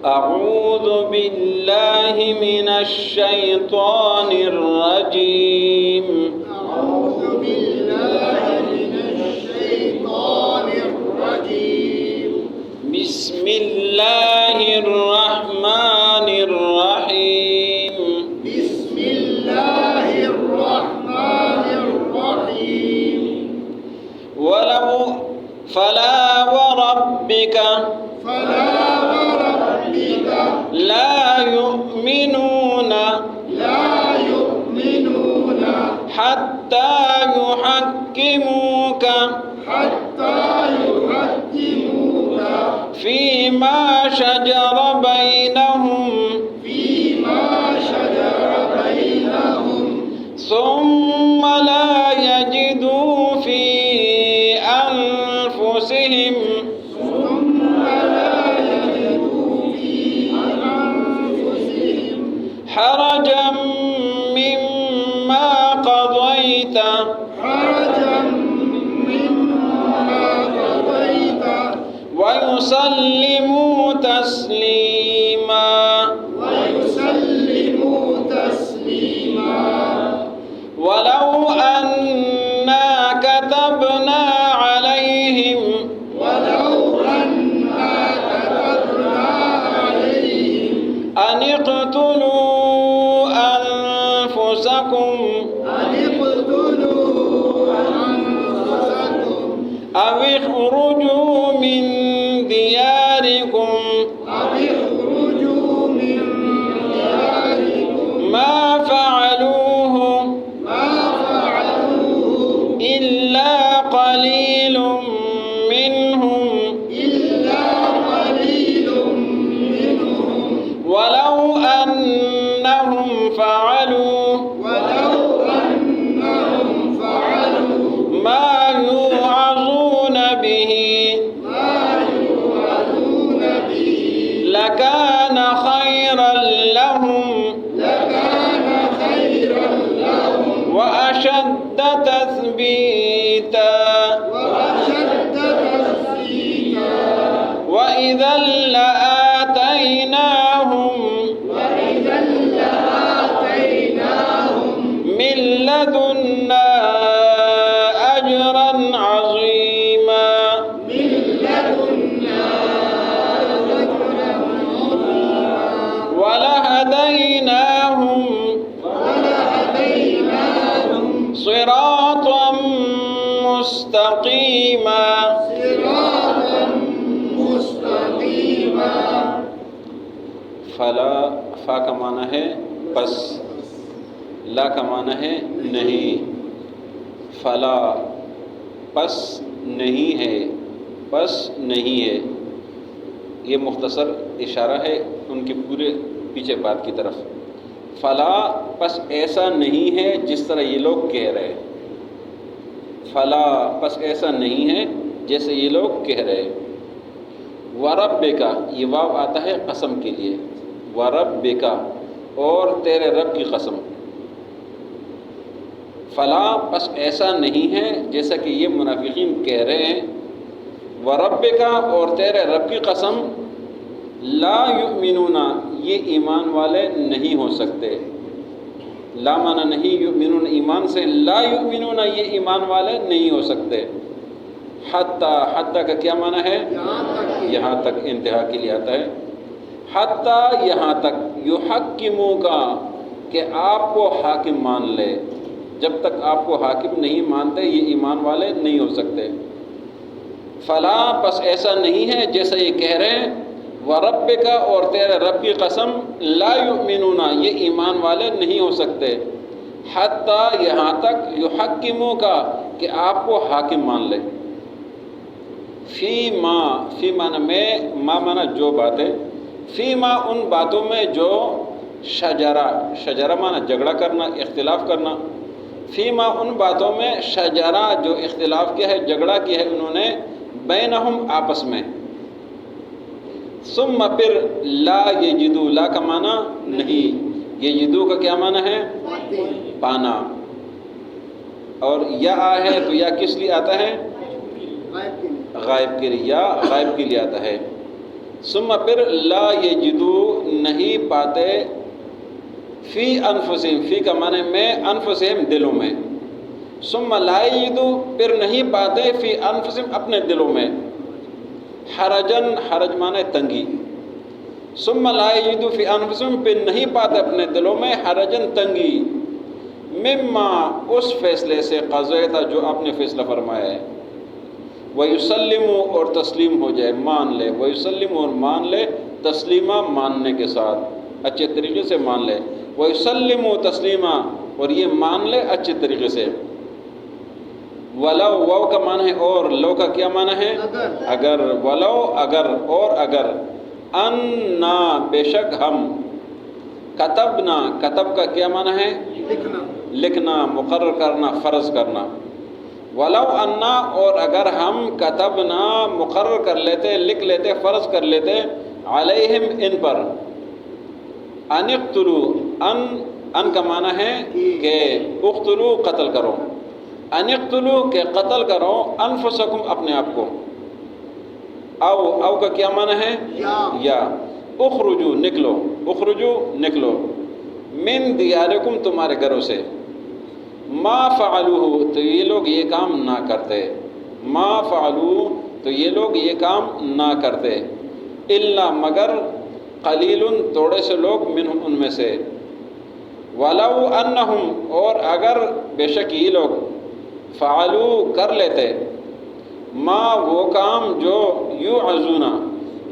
أعوذ بالله من الشيطان الرجيم. أعوذ بالله من الشيطان الرجيم. بسم الله الرحمن الرحيم. بسم الله الرحمن الرحيم. فلا وربك لا يؤمنون حتى يحكموك فيما شجر بينهم ثم لا يجدوا في أنفسهم حرجا مما قضيت ويسلموا تسليما. ولو أنا كتبنا عليهم أن اقتلوا أنفسكم أو اخرجوا من دياركم ما فعلوه إلا قليل منهم ولو أنهم فعلوا ما يوعظون به لكان خيرا لهم وأشد تثبيتا وإذا لآتيناهم من لدنا أجرا عظيما. ولهديناهم صراطا مستقيما. فلا فا کا معنی ہے پس، لا کا معنی ہے نہیں. فلا پس نہیں ہے، پس نہیں ہے. یہ مختصر اشارہ ہے ان کے پورے پیچھے بات کی طرف. فلا پس ایسا نہیں ہے جس طرح یہ لوگ کہہ رہے. فلا پس ایسا نہیں ہے جیسے یہ لوگ کہہ رہے. وربک یہ واو آتا ہے قسم کے لیے. وربک اور تیرے رب کی قسم. فلا پس ایسا نہیں ہے جیسا کہ یہ منافقین کہہ رہے ہیں. وربک اور تیرے رب کی قسم لا یؤمنون یہ ایمان والے نہیں ہو سکتے. لا معنی نہیں، یؤمنون ایمان سے، لا یؤمنون یہ ایمان والے نہیں ہو سکتے. حتی حتی کا کیا معنی ہے؟ یہاں تک، انتہا کے لیے آتا ہے. حتی یہاں تک، یحکموا کا کہ آپ کو حاکم مان لے. جب تک آپ کو حاکم نہیں مانتے یہ ایمان والے نہیں ہو سکتے. فلا پس ایسا نہیں ہے جیسا یہ کہہ رہے ہیں. وربک اور تیرے رب کی قسم لا یؤمنون یہ ایمان والے نہیں ہو سکتے. حتی یہاں تک، یحکموا کا کہ آپ کو حاکم مان لے. فی ما، فی معنی میں، ما معنی جو باتیں، فی ما ان باتوں میں جو شجرہ، شجرہ معنی جھگڑا کرنا، اختلاف کرنا. فی ما ان باتوں میں شجرہ جو اختلاف کیا ہے، جھگڑا کیا ہے انہوں نے، بینہم آپس میں. ثم پھر لا یجدو، لا کا معنی نہیں، یجدو کا کیا معنی ہے؟ پانا. اور یا ہے تو یا کس لیے آتا ہے؟ غائب کے لیے، یا غائب کے لیے آتا ہے. ثم پھر لا یجدو نہیں پاتے فی انفسہم، فی کا معنی میں، انفسہم دلوں میں، ثم لا یجدو پھر نہیں پاتے فی انفسہم اپنے دلوں میں، حرجن، حرج معنی تنگی، ثم لا یجدو فی انفسہم پھر نہیں پاتے اپنے دلوں میں حرجن تنگی، مما اس فیصلے سے قضیتا جو آپ نے فیصلہ فرمایا ہے، وَيُسَلِّمُ اور تسلیم ہو جائے، مان لے، وَيُسَلِّمُ اور مان لے، تسلیمہ ماننے کے ساتھ اچھے طریقے سے مان لے، وَيُسَلِّمُ تسلیمہ اور یہ مان لے اچھے طریقے سے، ولو، واو کا معنی ہے اور، لو کا کیا معنی ہے؟ اگر، ولو اگر، اور اگر، انا بے شک ہم، کتبنا، کتب کا کیا معنی ہے؟ لکھنا، لکھنا، مقرر کرنا، فرض کرنا، ولو انا اور اگر ہم، کتبنا مقرر کر لیتے، لکھ لیتے، فرض کر لیتے، علیہم ان پر، ان اقتلوا، ان کا معنی ہے کہ اقتلوا قتل کرو، ان اقتلوا کہ قتل کرو، انفسکم اپنے آپ کو، او کا کیا معنی ہے؟ یا، اخرجو نکلو، اخرجو نکلو، من دیارکم تمہارے گھروں سے، ما فعلوہ تو یہ لوگ یہ کام نہ کرتے، ما فعلوہ تو یہ لوگ یہ کام نہ کرتے، الا مگر، قلیل تھوڑے سے لوگ، منہم ان میں سے، ولو انہم اور اگر بے شک یہ لوگ، فعلو کر لیتے، ما وہ کام جو،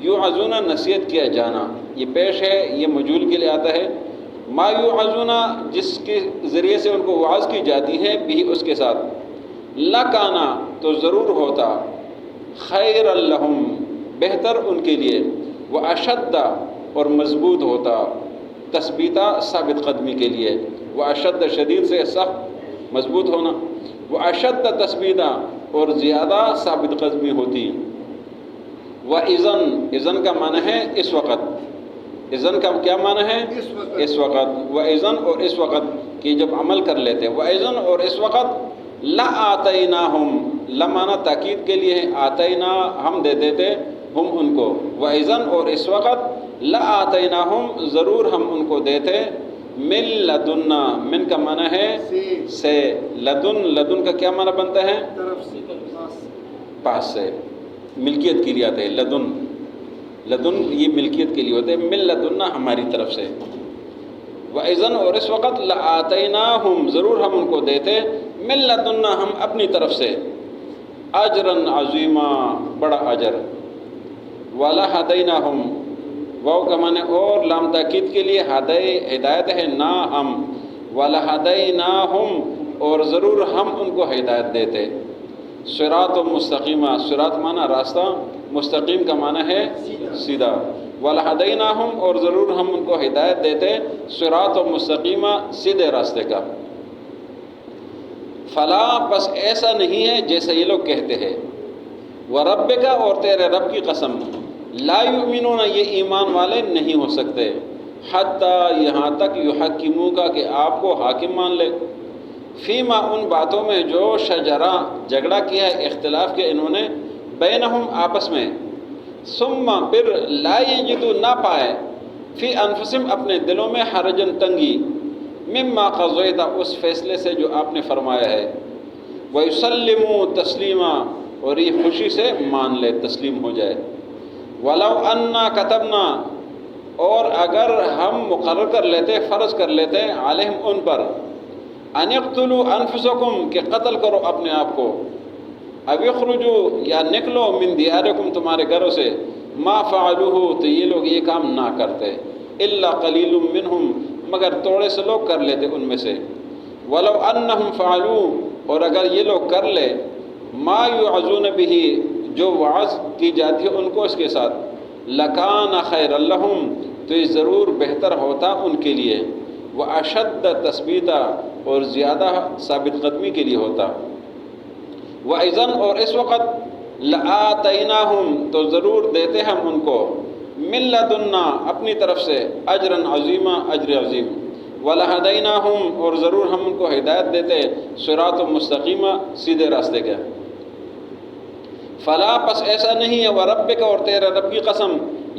یوعظون نصیحت کیا جانا، یہ پیش ہے، یہ مجہول کے لیے آتا ہے، ما یوعظون جس کے ذریعے سے ان کو وعظ کی جاتی ہے، بھی اس کے ساتھ، لکانا تو ضرور ہوتا، خیر لہم بہتر ان کے لیے، واشد اور مضبوط ہوتا، تثبیتا ثابت قدمی کے لیے، واشد شدید سے سخت مضبوط ہونا، واشد تثبیتا اور زیادہ ثابت قدمی ہوتی، وَإِذًا اذن کا معنی ہے اس وقت، اذن کا کیا معنی ہے؟ اس وقت، وَإِذًا اور اس وقت کہ جب عمل کر لیتے، وَإِذًا اور اس وقت، لَآتَيْنَاهُمْ لمعنی تاکید کے لیے، آتینا ہم دے دیتے، ہم ان کو، وَإِذًا اور اس وقت، لَآتَيْنَاهُمْ ضرور ہم ان کو دیتے، من لدنا، من کا معنی ہے سے، لدن، لدن کا کیا معنی بنتا ہے؟ طرف سے، پاس سے، ملکیت کے لیے آتے ہیں، لدن، لدن یہ ملکیت کے لیے ہوتے ہیں، من لدنا ہماری طرف سے، وَإِذًا اور اس وقت، لَآتَيْنَاهُمْ ضرور ہم ان کو دیتے، من لدنا ہم اپنی طرف سے، اجرًا عظیما بڑا اجر، وَلَهَدَيْنَاهُمْ واو کا معنی اور، لام تاکید کے لیے، ہدایت ہے نہ ہم، وَلَهَدَيْنَاهُمْ اور ضرور ہم ان کو ہدایت دیتے، صراط مستقیمہ، صراط معنی راستہ، مستقیم کا معنی ہے سیدھا، وَلَهَدَيْنَاهُمْ اور ضرور ہم ان کو ہدایت دیتے، صراط مستقیمہ سیدھے راستے کا، فلا پس ایسا نہیں ہے جیسا یہ لوگ کہتے ہیں، وَرَبِّكَ اور تیرے رب کی قسم، لا یؤمنون یہ ایمان والے نہیں ہو سکتے، حتیٰ یہاں تک یحکموک کہ آپ کو حاکم مان لے، فیما ان باتوں میں جو شجرا جھگڑا کیا ہے، اختلاف کیا انہوں نے، بینہم آپس میں، ثم پھر لا یجدو نہ پائے، فی انفسہم اپنے دلوں میں، حرجن تنگی، مما قضیت اس فیصلے سے جو آپ نے فرمایا ہے، ویسلموا تسلیما اور یہ خوشی سے مان لے، تسلیم ہو جائے، ولو انا کتبنا اور اگر ہم مقرر کر لیتے، فرض کر لیتے، علیہم ان پر، ان اقتلوا انفسکم کہ قتل کرو اپنے آپ کو، اب اخرجوا یا نکلو، من دیارکم تمہارے گھروں سے، ما فعلوہ تو یہ لوگ یہ کام نہ کرتے، الا قلیل منہم مگر تھوڑے سے لوگ کر لیتے ان میں سے، ولو انہم فعلوا اور اگر یہ لوگ کر لے، ما یوعظون بہ جو وعظ کی جاتی ہے ان کو اس کے ساتھ، لکان خیر لہم تو یہ ضرور بہتر ہوتا ان کے لیے، واشد تثبیتا اور زیادہ ثابت قدمی کے لیے ہوتا، وَإِذًا اور اس وقت، لَآتَيْنَاهُمْ تو ضرور دیتے ہم ان کو، من لدنا اپنی طرف سے، اجرًا عظیما اجر عظیم، وَلَهَدَيْنَاهُمْ اور ضرور ہم ان کو ہدایت دیتے، صراط مستقیمہ سیدھے راستے کے، فلا پس ایسا نہیں ہے وربک اور تیرے رب کی قسم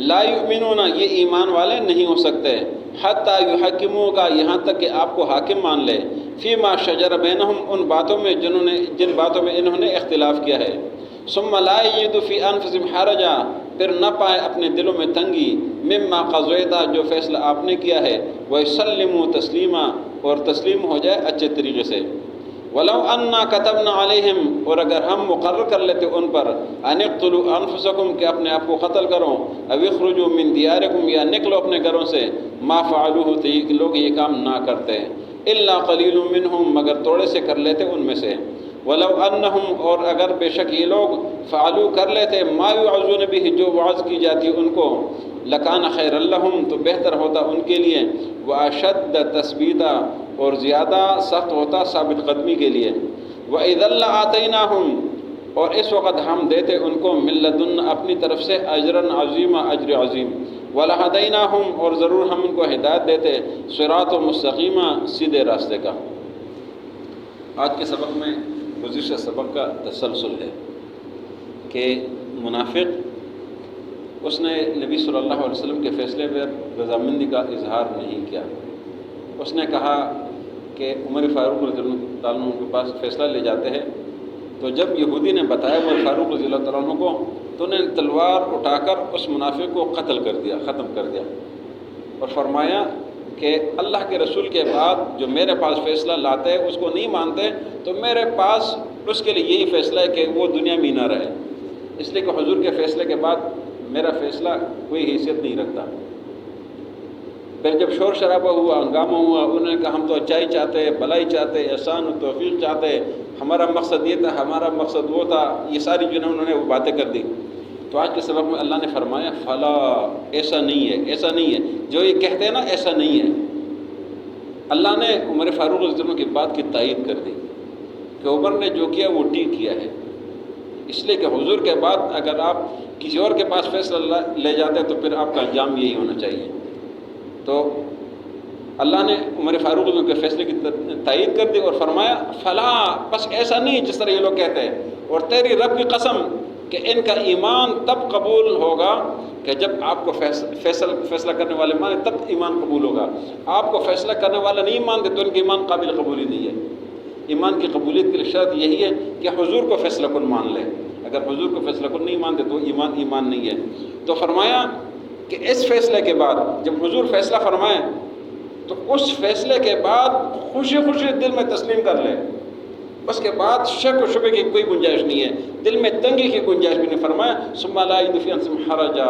لا یؤمنون یہ ایمان والے نہیں ہو سکتے حتی یحکموک یہاں تک کہ آپ کو حاکم مان لے فیما شجر بینہم ان باتوں میں جن باتوں میں انہوں نے اختلاف کیا ہے ثم لا یجدوا فی انفسہم حرجا پھر نہ پائے اپنے دلوں میں تنگی مما قضیتا جو فیصلہ آپ نے کیا ہے ویسلموا تسلیما اور تسلیم ہو جائے اچھے طریقے سے ولو انا كتبنا علیہم اور اگر ہم مقرر کر لیتے ان پر ان اقتلوا انفسکم کہ اپنے آپ کو قتل کرو او اخرجوا من دیارکم یا نکلو اپنے گھروں سے ما فعلوه تو یہ لوگ یہ کام نہ کرتے الا قلیل منہم مگر تھوڑے سے کر لیتے ان میں سے ولو انہم اور اگر بے شک یہ لوگ فعلوا کر لیتے ما یعظون به جو وعظ کی جاتی ان کو لکان خیر لہم تو بہتر ہوتا ان کے لیے واشد تثبیتا اور زیادہ سخت ہوتا ثابت قدمی کے لیے وَإِذَا لَآتَيْنَاهُمْ اور اس وقت ہم دیتے ان کو من لدن اپنی طرف سے اجرا عظیما اجر عظیم وَلَهَدَيْنَاهُمْ اور ضرور ہم ان کو ہدایت دیتے صراط مستقیما سیدھے راستے کا۔ آج کے سبق میں گزشتہ سبق کا تسلسل ہے کہ منافق اس نے نبی صلی اللہ علیہ وسلم کے فیصلے پر رضامندی کا اظہار نہیں کیا۔ اس نے کہا کہ عمر فاروق رضی اللہ تعالیٰ عنہ کے پاس فیصلہ لے جاتے ہیں تو جب یہودی نے بتایا عمر فاروق رضی اللہ تعالیٰ عنہ کو تو انہیں تلوار اٹھا کر اس منافق کو قتل کر دیا، ختم کر دیا، اور فرمایا کہ اللہ کے رسول کے بعد جو میرے پاس فیصلہ لاتے اس کو نہیں مانتے تو میرے پاس اس کے لیے یہی فیصلہ ہے کہ وہ دنیا میں نہ رہے، اس لیے کہ حضور کے فیصلے کے بعد میرا فیصلہ کوئی حیثیت نہیں رکھتا۔ پھر جب شور شرابہ ہوا، ہنگامہ ہوا، انہوں نے کہا ہم تو اچائی چاہتے، بھلائی چاہتے، احسان و توفیق چاہتے، ہمارا مقصد یہ تھا، ہمارا مقصد وہ تھا، یہ ساری جو انہوں نے وہ باتیں کر دی۔ تو آج کے سبق میں اللہ نے فرمایا فلا ایسا نہیں ہے، ایسا نہیں ہے، جو یہ کہتے ہیں نا ایسا نہیں ہے۔ اللہ نے عمر فاروق رضی اللہ عنہ کی بات کی تائید کر دی کہ عمر نے جو کیا وہ ٹھیک کیا ہے، اس لیے کہ حضور کے بعد اگر آپ کسی اور کے پاس فیصلہ لے جاتے تو پھر آپ کا انجام یہی ہونا چاہیے۔ تو اللہ نے عمر فاروق رضی اللہ عنہ کے فیصلے کی تائید کر دی اور فرمایا فلا بس ایسا نہیں جس طرح یہ لوگ کہتے ہیں، اور تیری رب کی قسم کہ ان کا ایمان تب قبول ہوگا کہ جب آپ کو فیصلہ کرنے والے مانے تب ایمان قبول ہوگا۔ آپ کو فیصلہ کرنے والا نہیں مانتے تو ان کے ایمان قابل قبولی نہیں ہے۔ ایمان کی قبولیت کے لیے شرط یہی ہے کہ حضور کو فیصلہ کن مان لے، اگر حضور کو فیصلہ کن نہیں مانتے تو ایمان نہیں ہے۔ تو فرمایا کہ اس فیصلے کے بعد جب حضور فیصلہ فرمائیں تو اس فیصلے کے بعد خوشی خوشی دل میں تسلیم کر لے، اس کے بعد شک و شبے کی کوئی گنجائش نہیں ہے، دل میں تنگی کی گنجائش بھی نہیں۔ فرمایا ثم لا یجد فی انفسہم حرجا،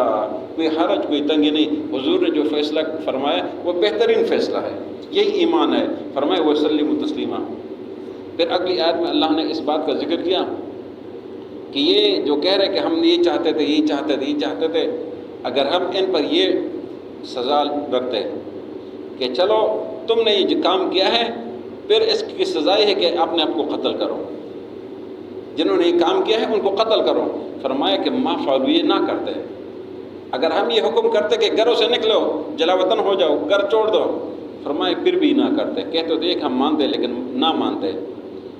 کوئی حرج کوئی تنگی نہیں، حضور نے جو فیصلہ فرمایا وہ بہترین فیصلہ ہے، یہی ایمان ہے۔ فرمایا وسلموا تسلیما۔ پھر اگلی آیت میں اللہ نے اس بات کا ذکر کیا کہ یہ جو کہہ رہے کہ ہم یہ چاہتے تھے، یہ چاہتے تھے، یہ چاہتے تھے، اگر ہم ان پر یہ سزا رکھتے کہ چلو تم نے یہ کام کیا ہے پھر اس کی سزا ہے کہ اپنے آپ کو قتل کرو، جنہوں نے یہ کام کیا ہے ان کو قتل کرو۔ فرمایا کہ ما فعلوا، یہ نہ کرتے۔ اگر ہم یہ حکم کرتے کہ گھروں سے نکلو، جلا وطن ہو جاؤ، گھر چھوڑ دو، فرمایا پھر بھی نہ کرتے، کہتے تو ایک ہم مانتے لیکن نہ مانتے۔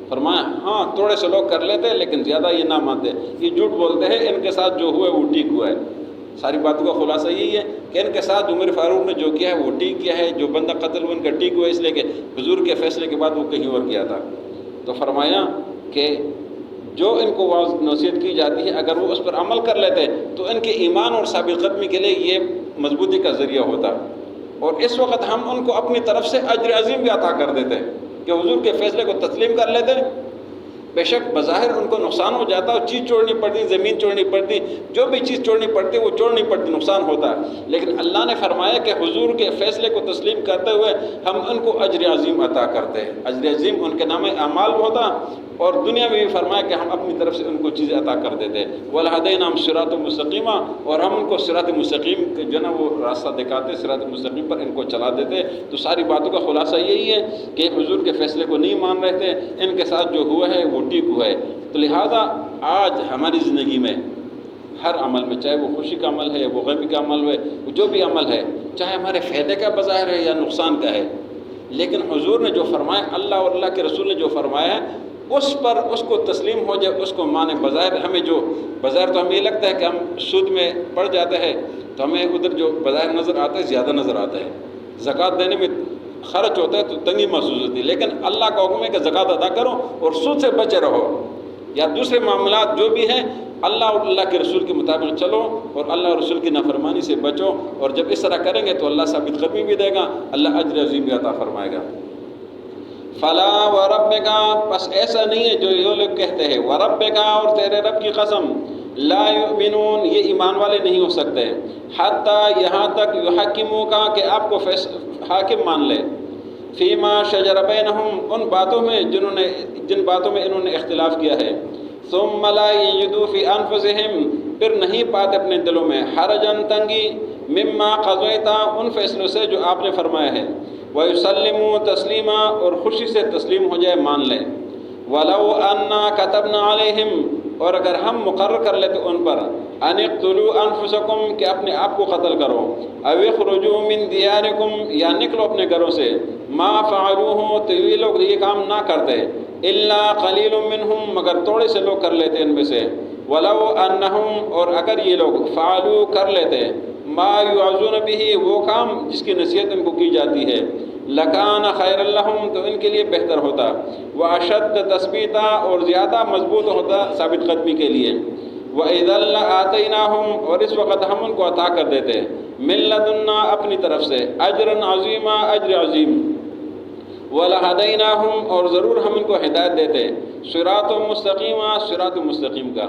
فرمایا ہاں تھوڑے سے لوگ کر لیتے لیکن زیادہ یہ نہ مانتے، یہ جھوٹ بولتے ہیں، ان کے ساتھ جو ہوا ہے وہ ٹھیک ہوا ہے۔ ساری باتوں کا خلاصہ یہی ہے کہ ان کے ساتھ عمر فاروق نے جو کیا ہے وہ ٹھیک کیا ہے، جو بندہ قتل ہوا ان کا ٹھیک ہوا ہے، اس لیے کہ حضور کے فیصلے کے بعد وہ کہیں اور کیا تھا۔ تو فرمایا کہ جو ان کو واضح نصیحت کی جاتی ہے اگر وہ اس پر عمل کر لیتے تو ان کے ایمان اور ثابت قدمی کے لیے یہ مضبوطی کا ذریعہ ہوتا، اور اس وقت ہم ان کو اپنی طرف سے اجر عظیم بھی عطا کر دیتے کہ حضور کے فیصلے کو تسلیم کر لیتے۔ بے شک بظاہر ان کو نقصان ہو جاتا ہے، چیز چھوڑنی پڑتی، زمین چھوڑنی پڑتی، جو بھی چیز چھوڑنی پڑتی وہ چھوڑنی پڑتی، نقصان ہوتا ہے، لیکن اللہ نے فرمایا کہ حضور کے فیصلے کو تسلیم کرتے ہوئے ہم ان کو اجر عظیم عطا کرتے ہیں۔ اجر عظیم ان کے نام اعمال ہوتا، اور دنیا میں بھی فرمایا کہ ہم اپنی طرف سے ان کو چیزیں عطا کر دیتے۔ وَلَهَدَيْنَاهُمْ صِرَاطً مُسْتَقِيمًا، اور ہم ان کو صراط مستقیم جو ہے نا وہ راستہ دکھاتے، صراط مستقیم پر ان کو چلا دیتے۔ تو ساری باتوں کا خلاصہ یہی ہے کہ حضور کے فیصلے کو نہیں مان رہے تھے، ان کے ساتھ جو ہوا ہے وہ ٹھیک ہوا ہے۔ تو لہٰذا آج ہماری زندگی میں ہر عمل میں، چاہے وہ خوشی کا عمل ہے، وہ غمی کا عمل ہے، جو بھی عمل ہے، چاہے ہمارے فائدے کا بظاہر ہے یا نقصان کا ہے، لیکن حضور نے جو فرمایا، اللہ اور اللہ کے رسول نے جو فرمایا ہے اس پر اس کو تسلیم ہو جائے، اس کو مانے۔ بظاہر ہمیں جو بظاہر تو ہمیں یہ لگتا ہے کہ ہم سود میں پڑ جاتے ہیں تو ہمیں ادھر جو بظاہر نظر آتا ہے زیادہ نظر آتا ہے، زکوٰۃ دینے میں خرچ ہوتا ہے تو تنگی محسوس ہوتی ہے، لیکن اللہ کا حکم ہے کہ زکوٰۃ ادا کرو اور سود سے بچے رہو، یا دوسرے معاملات جو بھی ہیں اللہ اور اللہ کے رسول کے مطابق چلو اور اللہ اور رسول کی نافرمانی سے بچو، اور جب اس طرح کریں گے تو اللہ ثابت قدمی بھی دے گا، اللہ اجر عظیم بھی عطا فرمائے گا۔ فلا وربک، بس ایسا نہیں ہے جو یہ لوگ کہتے ہیں، وربک، اور تیرے رب کی قسم، لا یؤمنون، یہ ایمان والے نہیں ہو سکتے، حتی، یہاں تک، یحکموک، کہ آپ کو حاکم مان لے، فیما شجر بینہم، ان باتوں میں جن باتوں میں انہوں نے اختلاف کیا ہے، ثم لا یجدوا فی انفسہم، پھر نہیں پاتے اپنے دلوں میں، حرجن، تنگی، مما قضیتا، ان فیصلوں سے جو آپ نے فرمایا ہے، وَيُسَلِّمُوا تسلیما، اور خوشی سے تسلیم ہو جائے، مان لیں۔ وَلَوْ أَنَّا كَتَبْنَا عَلَيْهِمْ، اور اگر ہم مقرر کر لیتے ان پر، أَنِ اقْتُلُوا أَنفُسَكُمْ، کہ اپنے آپ کو قتل کرو، أَوِ اخْرُجُوا مِن دِيَارِكُمْ، یا نکلو اپنے گھروں سے، مَا فَعَلُوهُ، تو یہ لوگ یہ کام نہ کرتے، إِلَّا قَلِيلٌ مِّنْهُمْ، مگر تھوڑے سے لوگ کر لیتے ان میں سے، وَلَوْ أَنَّهُمْ، اور اگر یہ لوگ فعلوا کر لیتے، ما یعظون بہ، وہ کام جس کی نصیحت ان کو کی جاتی ہے، لکان خیر لہم، تو ان کے لیے بہتر ہوتا، واشد تثبیتا، اور زیادہ مضبوط ہوتا ثابت قدمی کے لیے، وَإِذًا لَآتَيْنَاهُمْ، اور اس وقت ہم ان کو عطا کر دیتے، من لدنا، اپنی طرف سے، اجرا عظیما، اجر عظیم، وَلَهَدَيْنَاهُمْ، اور ضرور ہم ان کو ہدایت دیتے، صراط مستقیما، صراط مستقیم کا۔